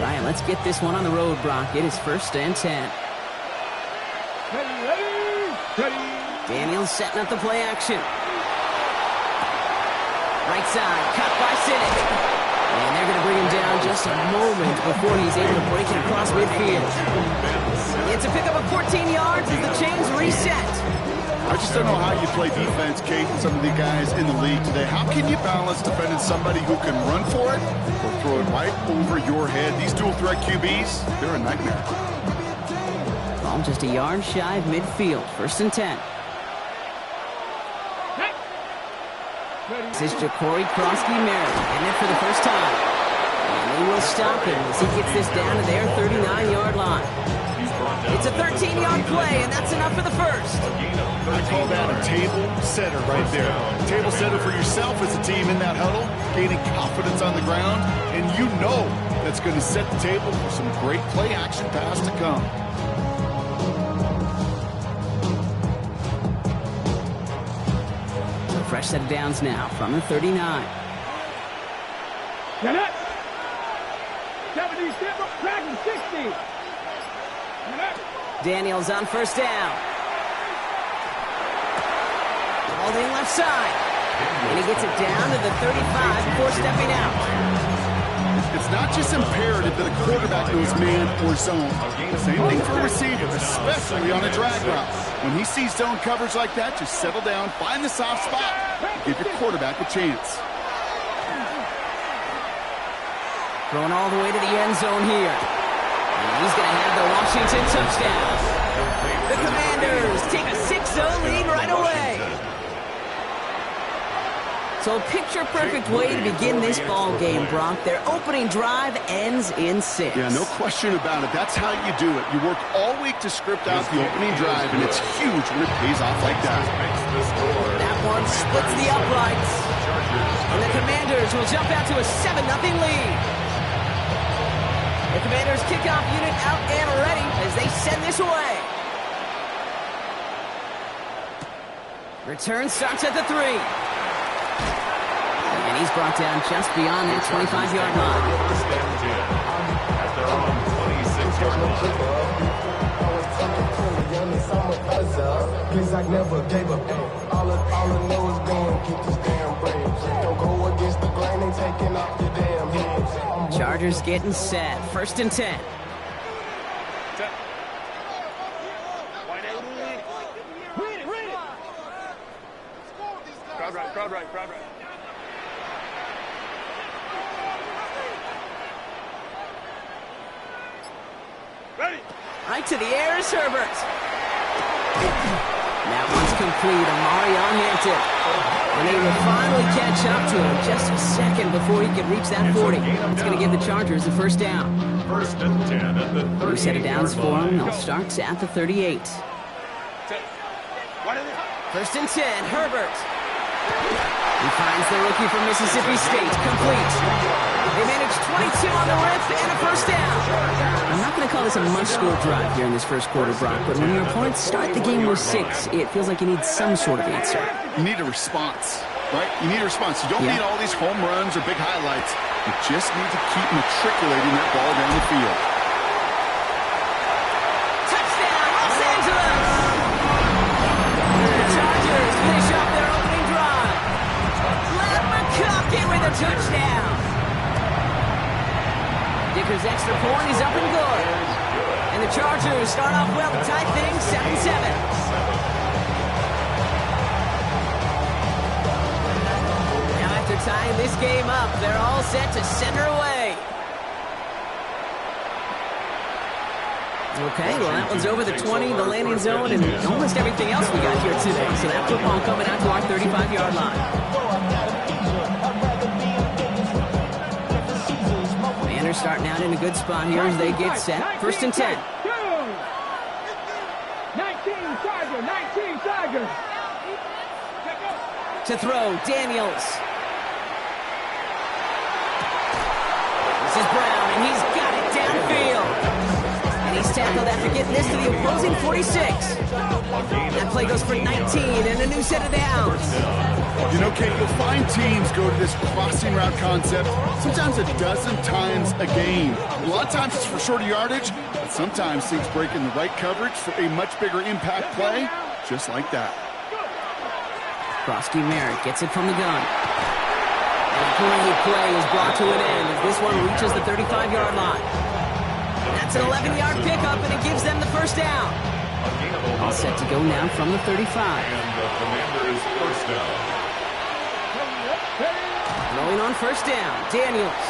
Right, let's get this one on the road, Brock. It is 1st and 10. Daniels setting up the play action. Right side, cut by Sinek. And they're going to bring him down just a moment before he's able to break it across midfield. It's a pickup of 14 yards as the chains reset. I just don't know how you play defense, Kate, and some of the guys in the league today. How can you balance defending somebody who can run for it or throw it right over your head? These dual-threat QBs, they're a nightmare. Ball just a yard shy of midfield. 1st and 10. This is Ja'Cory Krosky-Merritt getting it for the first time. And they will stop him as he gets this down to their 39-yard line. It's a 13-yard play, and that's enough for the first. I call that a table setter right there. Table setter for yourself as a team in that huddle, gaining confidence on the ground, and you know that's going to set the table for some great play action pass to come. So fresh set of downs now from the 39. Get it! 77, Dragon 60. Daniels on 1st down. Holding left side. And he gets it down to the 35 before stepping out. It's not just imperative that a quarterback knows man or zone. Same thing for a receiver, especially on a drag route. When he sees zone coverage like that, just settle down, find the soft spot, and give your quarterback a chance. Throwing all the way to the end zone here. And he's going to have the Washington touchdown. The Commanders take a 6-0 lead right away. So a picture-perfect way to begin this ball game, Brock. Their opening drive ends in 6. Yeah, no question about it. That's how you do it. You work all week to script out the opening drive, and it's huge when it pays off like that. That one splits the uprights. And the Commanders will jump out to a 7-0 lead. The Commanders kickoff unit out and ready as they send this away. Return starts at the 3. And he's brought down just beyond that 25-yard line. Please, I never gave up. All I know is going to keep this damn brave. Don't go against the grain and taking off your damn heads. Chargers getting set. 1st and 10. Crowd right. Ready. Right to the air is Herbert. That one's complete. Amari on Hampton. And they will finally catch up to him just a second before he can reach that 40. It's going to give the Chargers the 1st down. 1st and 10 at the 38. New set of downs for him. They'll start at the 38. 1st and 10. Herbert. He finds the rookie from Mississippi State. Complete. They managed 22 on the rip and a 1st down. I'm not going to call this a must-score drive here in this 1st quarter, Brock, but when your opponents start the game with 6, it feels like you need some sort of answer. You need a response, right? You need a response. You don't need all these home runs or big highlights. You just need to keep matriculating that ball down the field. Touchdown, Los Angeles! The Chargers finish off their opening drive. Let McConkey with a touchdown. Dicker's extra point is up and good. And the Chargers start off well to tie things 7-7. Now after tying this game up, they're all set to center away. Okay, well that one's over the 20, the landing zone, and almost everything else we got here today. So that football coming out to our 35-yard line. Commanders starting out in a good spot here as they get set. 1st and 10. 19 Tiger. To throw, Daniels. This is Brown, and he's got it downfield. And he's tackled after getting this to the opposing 46. That play goes for 19 and a new set of downs. You know, Kate, you'll find teams go to this crossing route concept sometimes a dozen times a game. A lot of times it's for shorter yardage, but sometimes things break in the right coverage for a much bigger impact play, just like that. Krosky Merritt gets it from the gun. And a great play is brought to an end as this one reaches the 35-yard line. That's an 11-yard pickup, and it gives them the first down. All set to go now from the 35. And the Commanders' first down. Throwing on first down, Daniels.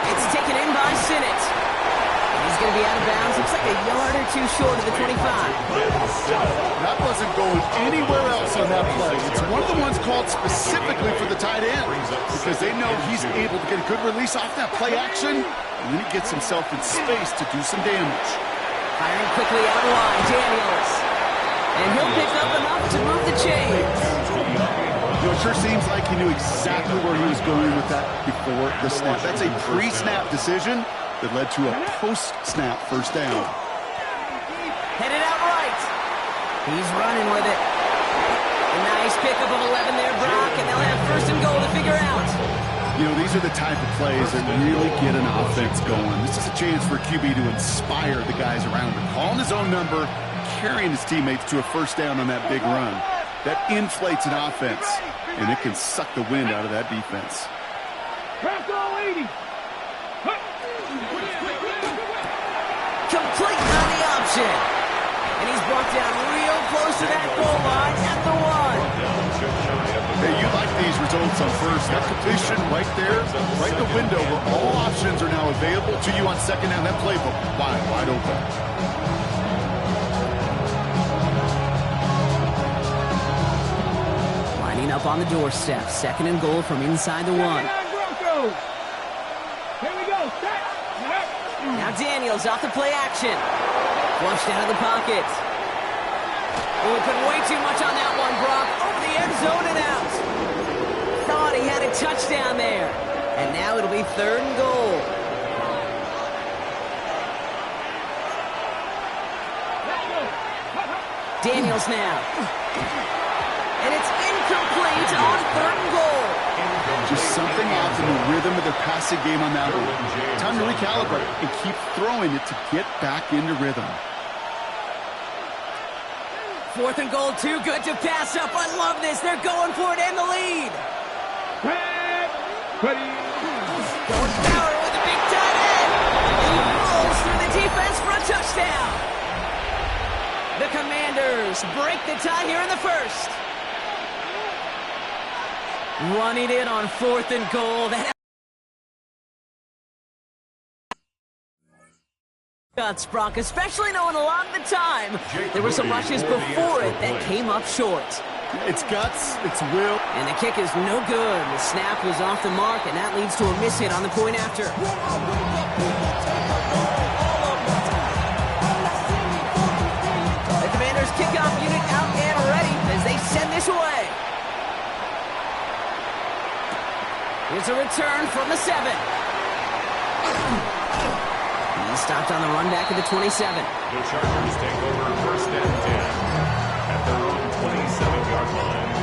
It's taken in by Sinnott. And he's going to be out of bounds. Looks like a yard or two short of the 25. That wasn't going anywhere else on that play. It's one of the ones called specifically for the tight end because they know he's able to get a good release off that play action, and then he gets himself in space to do some damage. Firing quickly out wide, Daniels. And he'll pick up enough to move the chains. You know, it sure seems like he knew exactly where he was going with that before the snap. That's a pre-snap decision that led to a post-snap first down. Headed out right. He's running with it. A nice pickup of 11 there, Brock, and they'll have first and goal to figure out. You know, these are the type of plays that really get an offense going. This is a chance for QB to inspire the guys around him. Calling his own number, carrying his teammates to a first down on that big run. That inflates an offense, and it can suck the wind out of that defense. Crack all 80. Complete on the option. And he's brought down real close to that goal line at the 1. Hey, you like these results on first. That completion right there, right in the window where all options are now available to you on second down. That playbook wide open. Lining up on the doorstep. Second and goal from inside the 1. Here we go. Set. Now Daniels off the play action. Flushed out of the pocket. Oh, he put way too much on that one, Brock. Over the end zone and out. Thought he had a touchdown there. And now it'll be third and goal. Daniels now. And it's incomplete on third and goal. Just something off in the rhythm of their passing game on that one. Time to recalibrate and keep throwing it to get back into rhythm. Fourth and goal, too good to pass up. I love this. They're going for it and the lead. Ready. Going power with a big tight end. He rolls through the defense for a touchdown. The Commanders break the tie here in the first. Running it on fourth and goal. That guts, Brock, especially knowing a lot of the time there were some rushes before it that came up short. It's guts, it's will. And the kick is no good. The snap was off the mark, and that leads to a miss hit on the point after. The Commanders kickoff unit out and ready as they send this away. Here's a return from the 7. He stopped on the run back at the 27. The Chargers take over first and 10 at their own 27-yard line.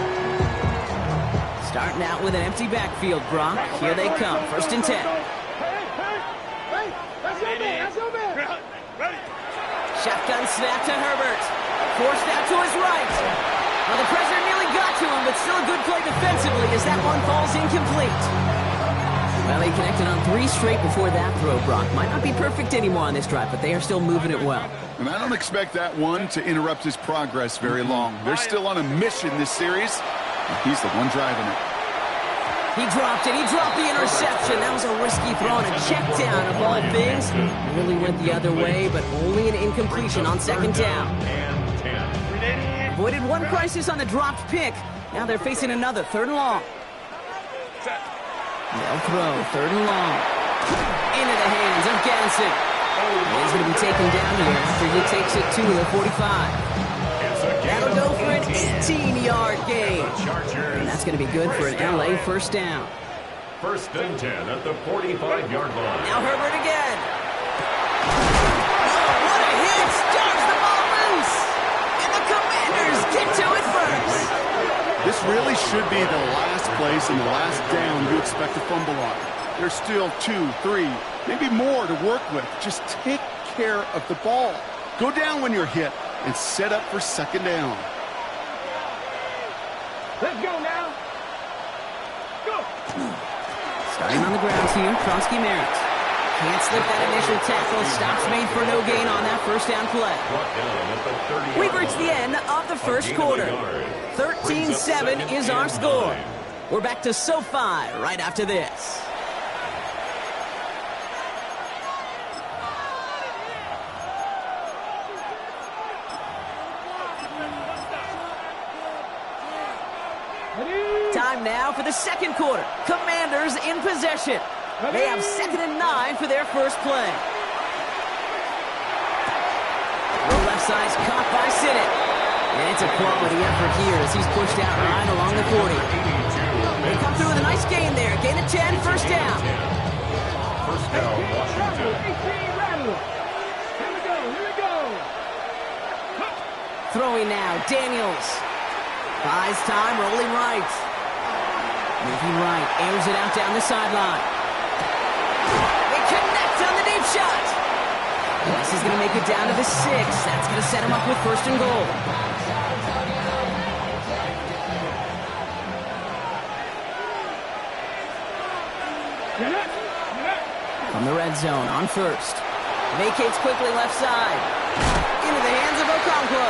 Starting out with an empty backfield, Brock. Here they come. First and 10. Hey, that's your man. That's your man. Ready. Shotgun snap to Herbert. Forced out to his right. Well, the pressure nearly got to him, but still a good play defensively as that one falls incomplete. Well, they connected on 3 straight before that throw, Brock. Might not be perfect anymore on this drive, but they are still moving it well. And I don't expect that one to interrupt his progress very long. They're still on a mission this series. And he's the one driving it. He dropped it. He dropped the interception. That was a risky throw and a check down of all things. Really went the other way, but only an incompletion on second down. Avoided one crisis on the dropped pick. Now they're facing another, third and long. They'll throw, third and long. Into the hands of Ganson. He's going to be taken down here after he takes it to the 45. That'll go for an 18-yard gain. And that's going to be good for an LA first down. First and 10 at the 45-yard line. Now Herbert again. Hits, dodge the ball loose. And the Commanders get to it first. This really should be the last place and the last down you expect to fumble on. There's still 2, 3, maybe more to work with. Just take care of the ball. Go down when you're hit and set up for second down. Let's go now. Go. Starting on the ground here, Kronsky Merritt. Can't slip that initial tackle. Stops made for no gain on that first down play. We've reached the end of the first quarter. 13-7 is our score. We're back to SoFi right after this. Time now for the second quarter. Commanders in possession. They have 2nd and 9 for their first play. The left side's caught by Sinnott. And it's a quality effort here as he's pushed out right along the 40. They come through with a nice gain there. Gain of 10, first down. First down, Washington. Here we go. Throwing now, Daniels. Buys time, rolling right. Moving right, airs it out down the sideline. They connect on the deep shot. This is going to make it down to the 6. That's going to set him up with first and goal. From the red zone on first. Vacates quickly left side. Into the hands of Okonkwo.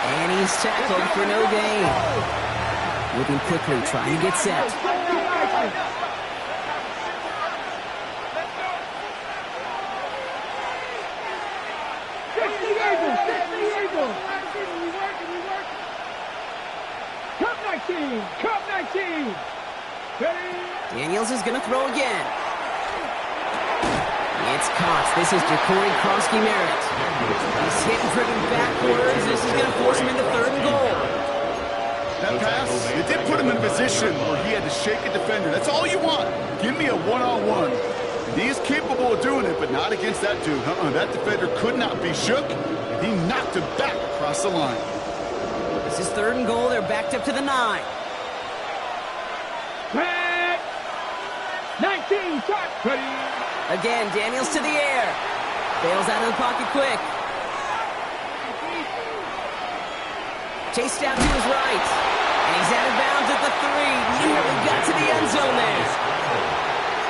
And he's tackled for no gain. Moving quickly, trying to get set. Cup 19. Daniels is going to throw again. It's caught. This is Ja'Cory Kronsky Merritt. He's hit and driven backwards. This is going to force him into 3rd and goal. That pass, it did put him in a position where he had to shake a defender. That's all you want. Give me a one-on-one. And he is capable of doing it, but not against that dude. That defender could not be shook. He knocked him back across the line. This is 3rd and goal. They're backed up to the 9. 19, shot. Again, Daniels to the air. Bails out of the pocket quick. Chased out to his right. And he's out of bounds at the 3. Nearly got to the end zone there.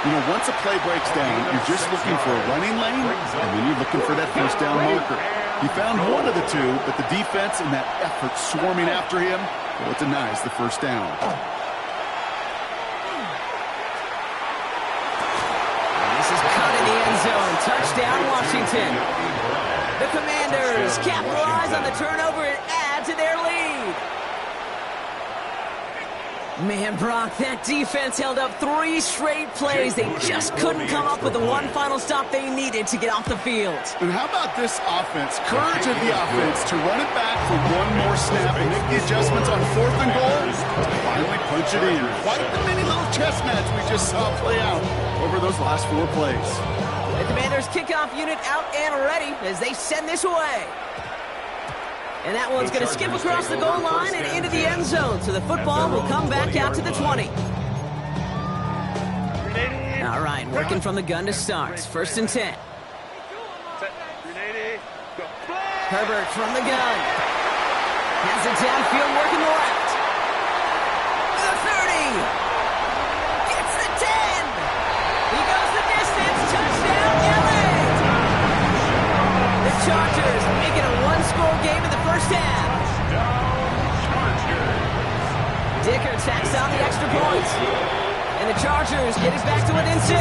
You know, once a play breaks down, you're just looking for a running lane, and then you're looking for that first down marker. He found one of the two, but the defense and that effort swarming after him, well, it denies the first down. Touchdown, Washington. The Commanders capitalize on the turnover and add to their lead. Man, Brock, that defense held up 3 straight plays. They just couldn't come up with the one final stop they needed to get off the field. And how about this offense? Courage of the offense to run it back for one more snap and make the adjustments on 4th and goal to finally punch it in. Quite the mini little chess match we just saw play out over those last 4 plays. The Commanders kickoff unit out and ready as they send this away. And that one's going to skip across the goal line and into the end zone, so the football will come back out to the 20. All right, working from the gun to start. 1st and 10. Herbert from the gun. Has it downfield, working left. The 30. Gets the 10. He goes the distance. Touchdown, LA. The Chargers make it a 1-score game in the first half. Dicker tacks on the extra point. And the Chargers get it back to within 6.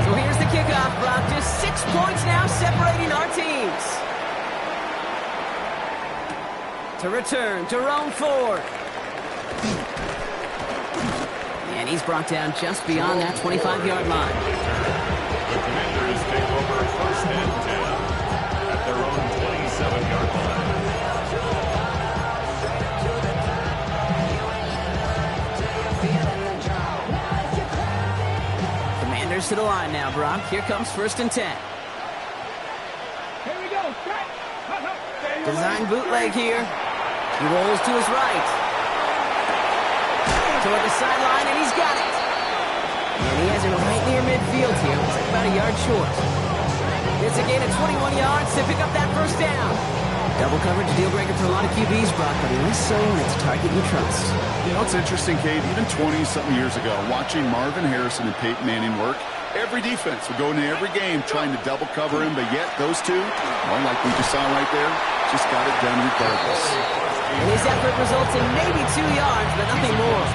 So here's the kickoff, Brock. Just 6 points now separating our teams. To return, Jerome Ford. And he's brought down just beyond that 25-yard line. The Commanders take over 1st and 10 at their own 27-yard line. Comers to the line now, Brock. Here comes 1st and 10. Here we go. Strike. Design bootleg here. He rolls to his right. Toward the sideline, and he's got it. And he has it right near midfield here. It's like about a yard short. It's a gain of 21 yards to pick up that 1st down. Double coverage, deal breaker for a lot of QBs, Brock, but less so when it's a target you trust. You know, it's interesting, Kate, even 20-something years ago, watching Marvin Harrison and Peyton Manning work, every defense would go into every game trying to double cover him, but yet those two, well, like we just saw right there, just got it done regardless. And his effort results in maybe 2 yards, but nothing more.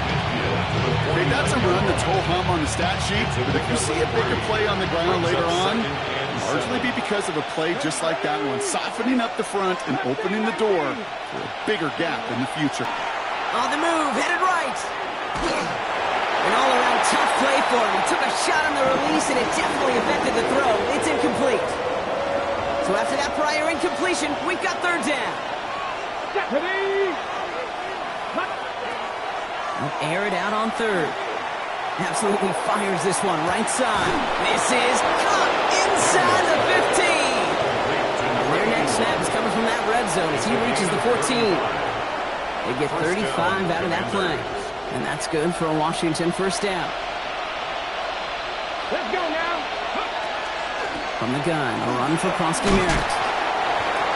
Okay, that's a run that's ho-hum on the stat sheet, but if you see a bigger play on the ground later on, largely be because of a play just like that one, softening up the front and opening the door for a bigger gap in the future. On the move, headed right. An all-around tough play for him. He took a shot on the release, and it definitely affected the throw. It's incomplete. So after that prior incompletion, we've got 3rd down. He'll air it out on 3rd. Absolutely fires this one right side. This is caught inside the 15. Their next snap is coming from that red zone as he reaches the 14. They get 35 out of that play. And that's good for a Washington 1st down. Let's go now. From the gun, a run for Prosky Merritt.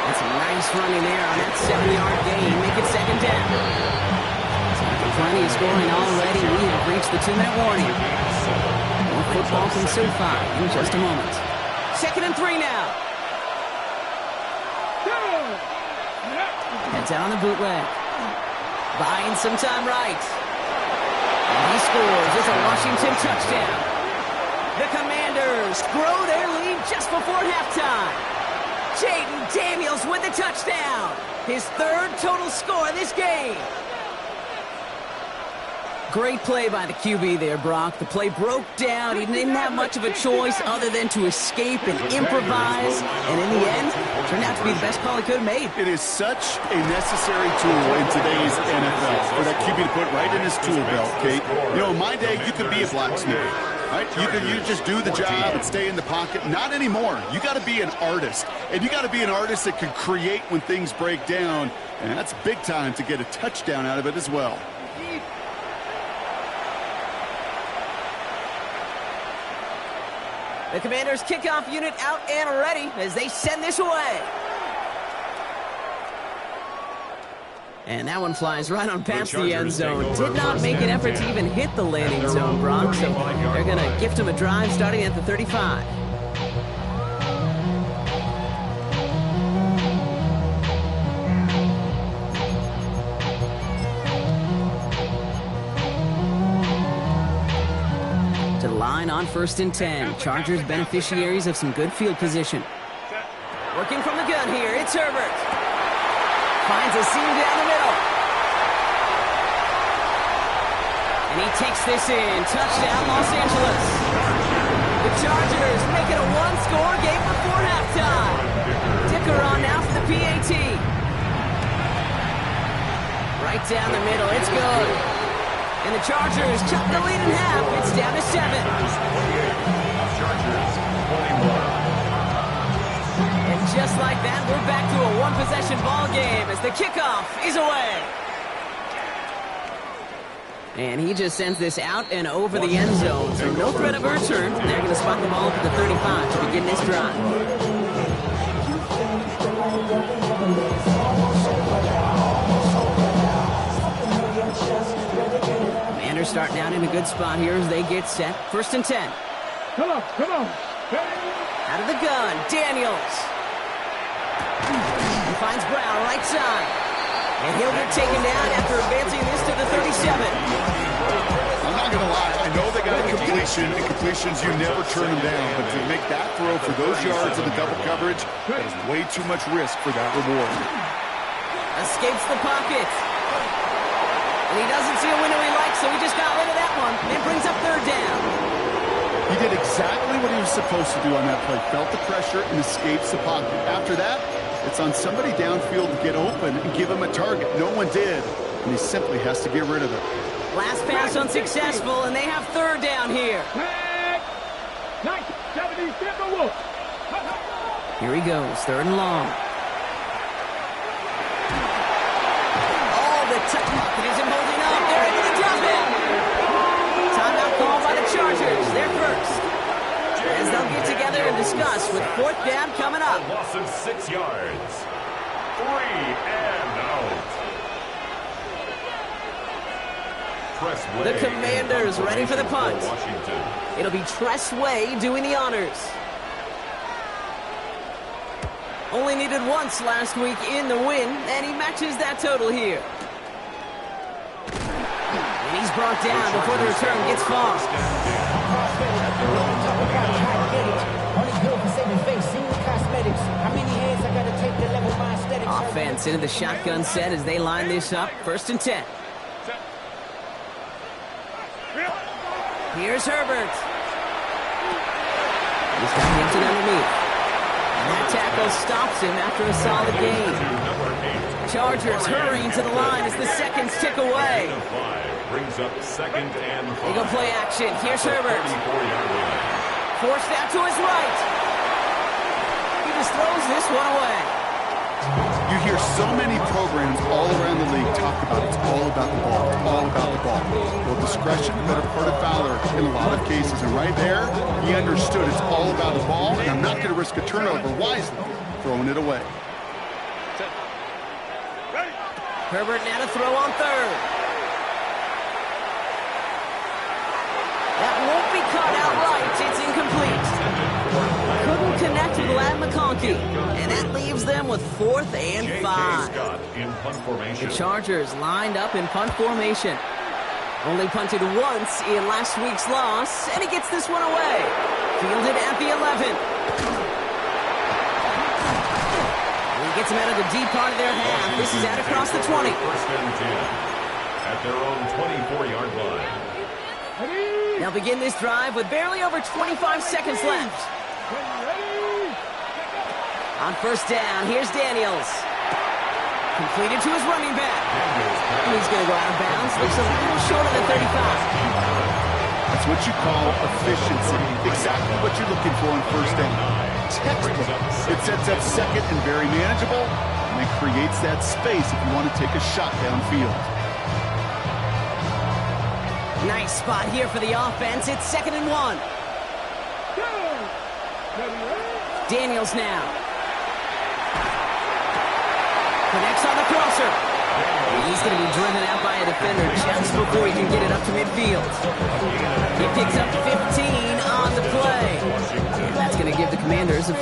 That's a nice running there on that 7-yard gain. Make it 2nd down. Plenty of scoring already. We have reached the 2-minute warning. More football from SoFi in just a moment. 2nd and 3 now. Heads out on the bootleg. Buying some time right. And he scores. It's a Washington touchdown. The Commanders grow their lead just before halftime. Jaden Daniels with the touchdown. His 3rd total score this game. Great play by the QB there, Brock. The play broke down. He didn't have much of a choice other than to escape and improvise. And in the end, it turned out to be the best call he could have made. It is such a necessary tool in today's NFL for that QB to put right in his tool belt, Kate. You know, in my day, you could be a blacksmith, right? You just do the job and stay in the pocket. Not anymore. You got to be an artist. And you got to be an artist that can create when things break down. And that's big time to get a touchdown out of it as well. The Commanders' kickoff unit out and ready as they send this away. And that one flies right on past the end zone. Did not make an effort to even hit the landing zone, Brock. So they're going to gift him a drive starting at the 35. On 1st and 10. Chargers beneficiaries of some good field position. Working from the gun here, it's Herbert. Finds a seam down the middle. And he takes this in. Touchdown, Los Angeles. The Chargers make it a one-score game before halftime. Dicker on now for the PAT. Right down the middle, it's good. And the Chargers chop the lead in half. It's down to 7. And just like that, we're back to a one-possession ball game as the kickoff is away. And he just sends this out and over the end zone. So no threat of a return. They're going to spot the ball up at the 35 to begin this drive. Starting out in a good spot here as they get set. 1st and 10. Come on. Out of the gun, Daniels. He finds Brown right side. And he'll get taken down after advancing this to the 37. I'm not going to lie. I know they got a completion, and completions, you never turn them down. But to make that throw for those yards in the double coverage, that is way too much risk for that reward. Escapes the pocket. And he doesn't see a window he likes, so he just got rid of that one. And brings up 3rd down. He did exactly what he was supposed to do on that play. Felt the pressure and escapes the pocket. After that, it's on somebody downfield to get open and give him a target. No one did, and he simply has to get rid of it. Last pass unsuccessful, and they have 3rd down here. 1970 Timberwolves. Here he goes, 3rd and long. Oh, the tuck mechanism holding up. They're into the jump. Timeout called by the Chargers. They're first. As they'll get together and discuss with 4th down coming up. A loss of 6 yards. 3 and out. Tress Way. The Commanders ready for the punt. Washington. It'll be Tress Way doing the honors. Only needed once last week in the win, and he matches that total here. And he's brought down before the return gets far. Offense into the shotgun set as they line this up. 1st and 10. Here's Herbert. He's got Hinton underneath. And that tackle stops him after a solid gain. Chargers hurrying to the line as the seconds tick away. Brings up 2nd and 5. They go play action. Here's Herbert. 34-yard line. Forced out to his right. He just throws this one away. You hear so many programs all around the league talk about it's all about the ball, all about the ball. Well, discretion, better part of valor in a lot of cases. And right there, he understood it's all about the ball, and I'm not going to risk a turnover wisely, throwing it away. Herbert now to throw on 3rd. That won't be caught outright. It's incomplete. Couldn't connect with Lad McConkey, and that leaves them with 4th and 5. Scott in punt formation. The Chargers lined up in punt formation. Only punted once in last week's loss, and he gets this one away. Fielded at the 11. He gets him out of the deep part of their half. This is out across the 20. 1st and 10 at their own 24-yard line. They'll begin this drive with barely over 25 seconds left. On 1st down, here's Daniels. Completed to his running back. He's going to go out of bounds. Looks a little short of the 35. That's what you call efficiency. Exactly what you're looking for on 1st down. Textbook. It sets up 2nd and very manageable, and it creates that space if you want to take a shot downfield. Nice spot here for the offense. It's 2nd and 1. Daniels now. Connects on the crosser. He's going to be driven out by a defender just before he can get it up to midfield. He picks up 15 on the play. That's going to give the Commanders a